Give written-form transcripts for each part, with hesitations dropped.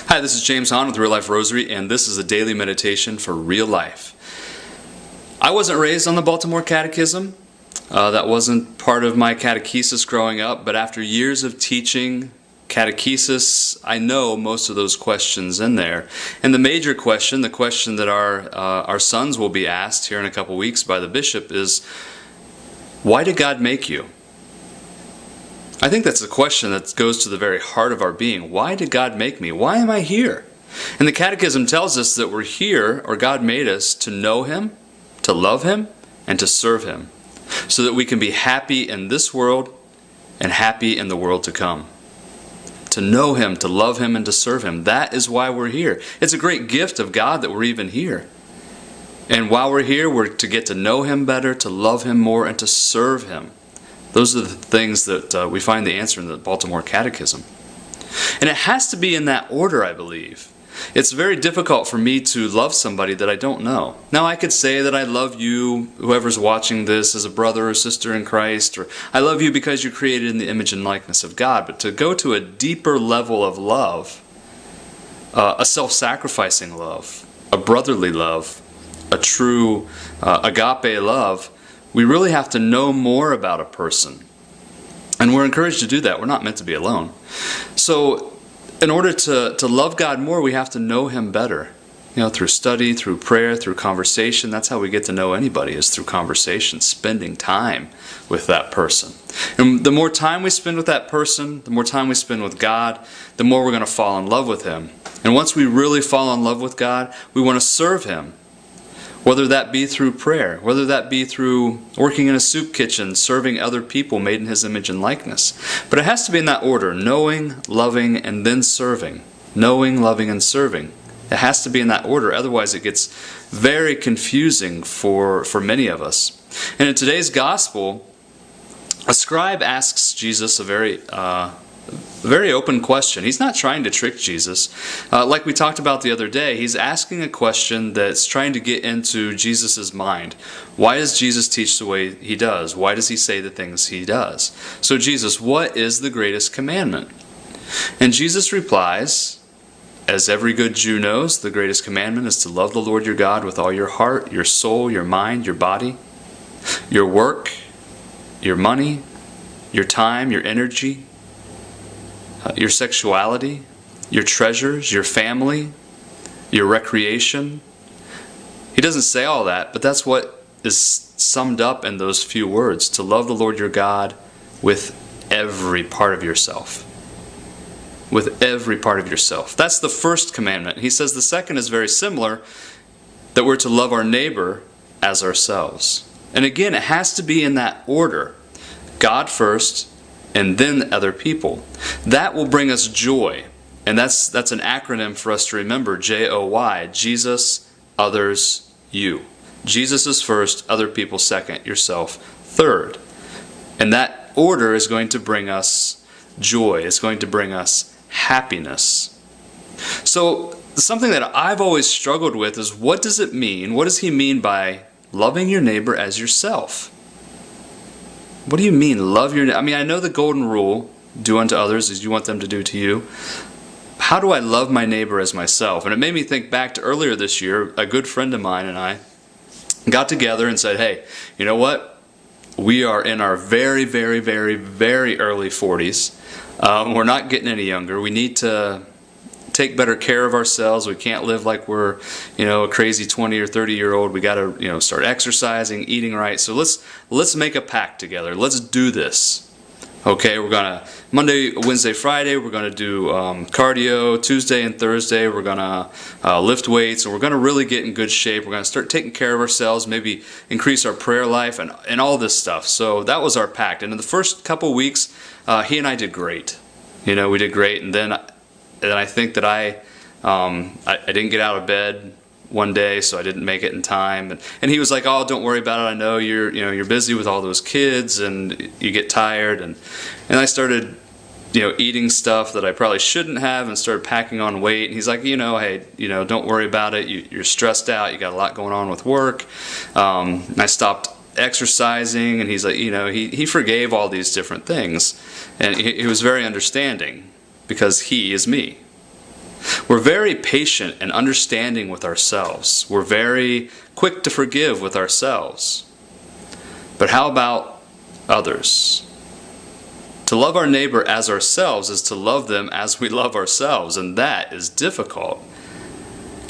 Hi, this is James Hahn with Real Life Rosary, and this is a daily meditation for real life. I wasn't raised on the Baltimore Catechism. That wasn't part of my catechesis growing up, but after years of teaching catechesis, I know most of those questions in there. And the major question, the question that our sons will be asked here in a couple weeks by the bishop is, why did God make you? I think that's a question that goes to the very heart of our being. Why did God make me? Why am I here? And the Catechism tells us that we're here, or God made us, to know Him, to love Him, and to serve Him, so that we can be happy in this world and happy in the world to come. To know Him, to love Him, and to serve Him. That is why we're here. It's a great gift of God that we're even here. And while we're here, we're to get to know Him better, to love Him more, and to serve Him. Those are the things that we find the answer in the Baltimore Catechism. And it has to be in that order, I believe. It's very difficult for me to love somebody that I don't know. Now, I could say that I love you, whoever's watching this, as a brother or sister in Christ, or I love you because you're created in the image and likeness of God. But to go to a deeper level of love, a self-sacrificing love, a brotherly love, a true agape love, we really have to know more about a person. And we're encouraged to do that. We're not meant to be alone. So in order to love God more, we have to know Him better. Through study, through prayer, through conversation. That's how we get to know anybody, is through conversation, spending time with that person. And the more time we spend with that person, the more time we spend with God, the more we're going to fall in love with Him. And once we really fall in love with God, we want to serve Him. Whether that be through prayer, whether that be through working in a soup kitchen, serving other people made in His image and likeness. But it has to be in that order: knowing, loving, and then serving. Knowing, loving, and serving. It has to be in that order, otherwise it gets very confusing for many of us. And in today's gospel, a scribe asks Jesus a very open question. He's not trying to trick Jesus. Like we talked about the other day, he's asking a question that's trying to get into Jesus' mind. Why does Jesus teach the way He does? Why does He say the things He does? So Jesus, what is the greatest commandment? And Jesus replies, as every good Jew knows, the greatest commandment is to love the Lord your God with all your heart, your soul, your mind, your body, your work, your money, your time, your energy, your sexuality, your treasures, your family, your recreation. He doesn't say all that, but that's what is summed up in those few words: to love the Lord your God with every part of yourself. With every part of yourself. That's the first commandment. He says the second is very similar, that we're to love our neighbor as ourselves. And again, it has to be in that order. God first, and then other people. That will bring us joy. And that's an acronym for us to remember, JOY, Jesus, others, you. Jesus is first, other people second, yourself third. And that order is going to bring us joy. It's going to bring us happiness. So something that I've always struggled with is, what does it mean? What does He mean by loving your neighbor as yourself? What do you mean, love your neighbor? I mean, I know the golden rule, do unto others as you want them to do to you. How do I love my neighbor as myself? And it made me think back to earlier this year. A good friend of mine and I got together and said, hey, you know what? We are in our very, very, very, very early 40s. We're not getting any younger. We need to take better care of ourselves. We can't live like we're, a crazy 20 or 30-year-old. We got to, start exercising, eating right. So let's make a pact together. Let's do this. Okay, we're gonna Monday, Wednesday, Friday. We're gonna do cardio. Tuesday and Thursday, we're gonna lift weights, and we're gonna really get in good shape. We're gonna start taking care of ourselves. Maybe increase our prayer life and all this stuff. So that was our pact. And in the first couple weeks, he and I did great. We did great. And then I think that I didn't get out of bed one day, so I didn't make it in time. And he was like, "Oh, don't worry about it. I know you're busy with all those kids, and you get tired." And I started, eating stuff that I probably shouldn't have, and started packing on weight. And he's like, "Hey, don't worry about it. You're stressed out. You got a lot going on with work." And I stopped exercising, and he's like, he forgave all these different things, and he was very understanding because he is me. We're very patient and understanding with ourselves. We're very quick to forgive with ourselves. But how about others? To love our neighbor as ourselves is to love them as we love ourselves, and that is difficult.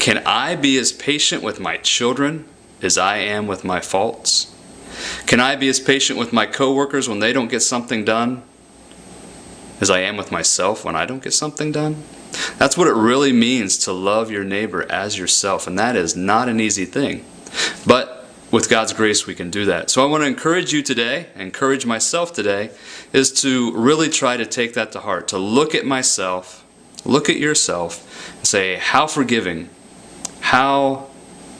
Can I be as patient with my children as I am with my faults? Can I be as patient with my coworkers when they don't get something done as I am with myself when I don't get something done? That's what it really means to love your neighbor as yourself, and that is not an easy thing. But with God's grace, we can do that. So I want to encourage you today, encourage myself today, is to really try to take that to heart, to look at myself, look at yourself, and say, how forgiving, how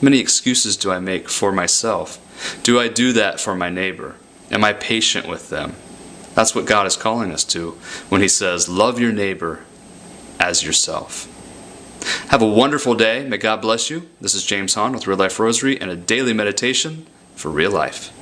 many excuses do I make for myself? Do I do that for my neighbor? Am I patient with them? That's what God is calling us to when He says, love your neighbor as yourself. Have a wonderful day. May God bless you. This is James Hahn with Real Life Rosary and a daily meditation for real life.